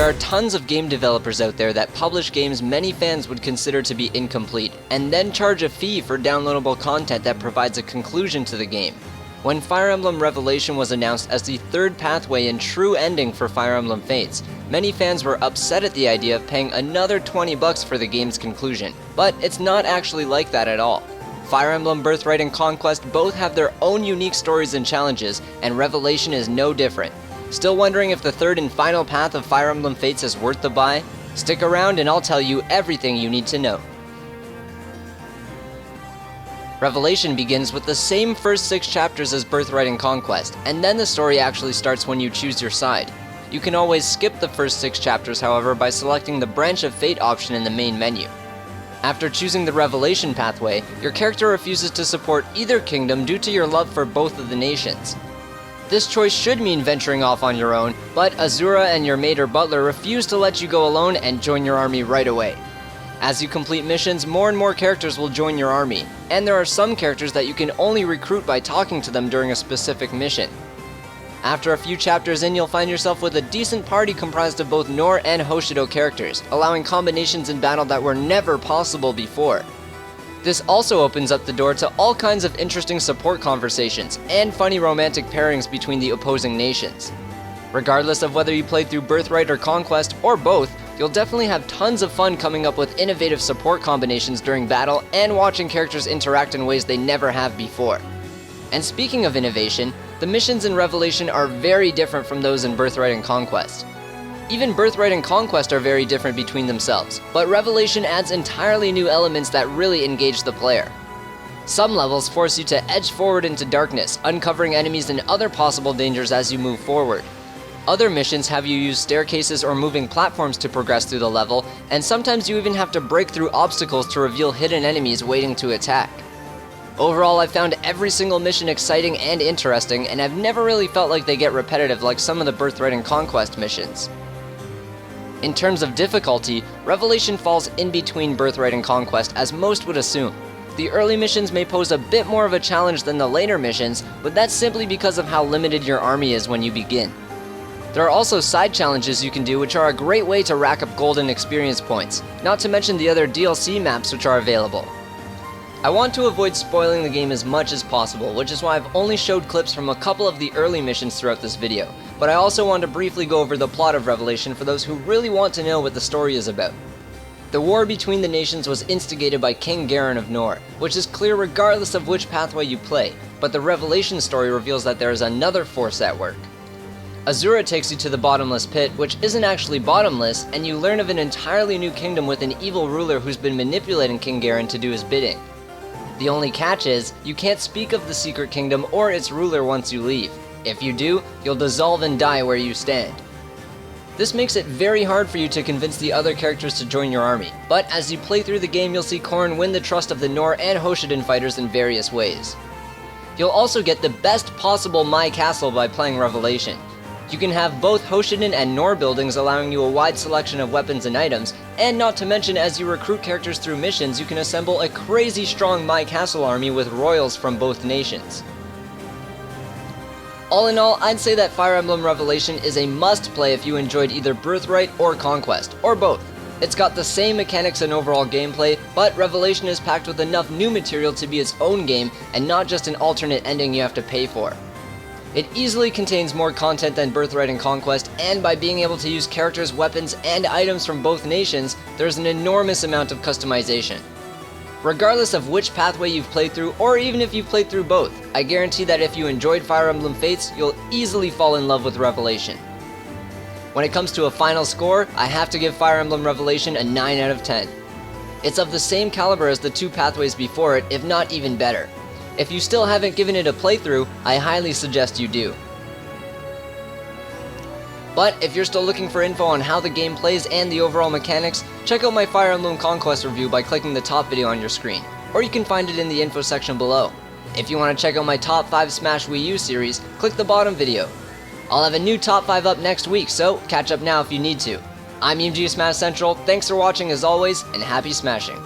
There are tons of game developers out there that publish games many fans would consider to be incomplete, and then charge a fee for downloadable content that provides a conclusion to the game. When Fire Emblem Revelation was announced as the third pathway and true ending for Fire Emblem Fates, many fans were upset at the idea of paying another $20 for the game's conclusion, but it's not actually like that at all. Fire Emblem Birthright and Conquest both have their own unique stories and challenges, and Revelation is no different. Still wondering if the third and final path of Fire Emblem Fates is worth the buy? Stick around and I'll tell you everything you need to know. Revelation begins with the same first 6 chapters as Birthright and Conquest, and then the story actually starts when you choose your side. You can always skip the first 6 chapters, however, by selecting the Branch of Fate option in the main menu. After choosing the Revelation pathway, your character refuses to support either kingdom due to your love for both of the nations. This choice should mean venturing off on your own, but Azura and your maid or butler refuse to let you go alone and join your army right away. As you complete missions, more and more characters will join your army, and there are some characters that you can only recruit by talking to them during a specific mission. After a few chapters in, you'll find yourself with a decent party comprised of both Nor and Hoshido characters, allowing combinations in battle that were never possible before. This also opens up the door to all kinds of interesting support conversations and funny romantic pairings between the opposing nations. Regardless of whether you played through Birthright or Conquest, or both, you'll definitely have tons of fun coming up with innovative support combinations during battle and watching characters interact in ways they never have before. And speaking of innovation, the missions in Revelation are very different from those in Birthright and Conquest. Even Birthright and Conquest are very different between themselves, but Revelation adds entirely new elements that really engage the player. Some levels force you to edge forward into darkness, uncovering enemies and other possible dangers as you move forward. Other missions have you use staircases or moving platforms to progress through the level, and sometimes you even have to break through obstacles to reveal hidden enemies waiting to attack. Overall, I found every single mission exciting and interesting, and I've never really felt like they get repetitive like some of the Birthright and Conquest missions. In terms of difficulty, Revelation falls in between Birthright and Conquest, as most would assume. The early missions may pose a bit more of a challenge than the later missions, but that's simply because of how limited your army is when you begin. There are also side challenges you can do, which are a great way to rack up golden experience points, not to mention the other DLC maps which are available. I want to avoid spoiling the game as much as possible, which is why I've only showed clips from a couple of the early missions throughout this video, but I also want to briefly go over the plot of Revelation for those who really want to know what the story is about. The war between the nations was instigated by King Garen of Nor, which is clear regardless of which pathway you play, but the Revelation story reveals that there is another force at work. Azura takes you to the bottomless pit, which isn't actually bottomless, and you learn of an entirely new kingdom with an evil ruler who's been manipulating King Garen to do his bidding. The only catch is, you can't speak of the secret kingdom or its ruler once you leave. If you do, you'll dissolve and die where you stand. This makes it very hard for you to convince the other characters to join your army, but as you play through the game you'll see Corrin win the trust of the Nor and Hoshiden fighters in various ways. You'll also get the best possible My Castle by playing Revelation. You can have both Hoshiden and Nor buildings, allowing you a wide selection of weapons and items, and not to mention as you recruit characters through missions you can assemble a crazy strong My Castle army with royals from both nations. All in all, I'd say that Fire Emblem Revelation is a must-play if you enjoyed either Birthright or Conquest, or both. It's got the same mechanics and overall gameplay, but Revelation is packed with enough new material to be its own game and not just an alternate ending you have to pay for. It easily contains more content than Birthright and Conquest, and by being able to use characters, weapons, and items from both nations, there's an enormous amount of customization. Regardless of which pathway you've played through, or even if you've played through both, I guarantee that if you enjoyed Fire Emblem Fates, you'll easily fall in love with Revelation. When it comes to a final score, I have to give Fire Emblem Revelation a 9 out of 10. It's of the same caliber as the 2 pathways before it, if not even better. If you still haven't given it a playthrough, I highly suggest you do. But if you're still looking for info on how the game plays and the overall mechanics, check out my Fire Emblem Conquest review by clicking the top video on your screen, or you can find it in the info section below. If you want to check out my top 5 Smash Wii U series, click the bottom video. I'll have a new top 5 up next week, so catch up now if you need to. I'm GOODxJESUS, thanks for watching as always, and happy smashing.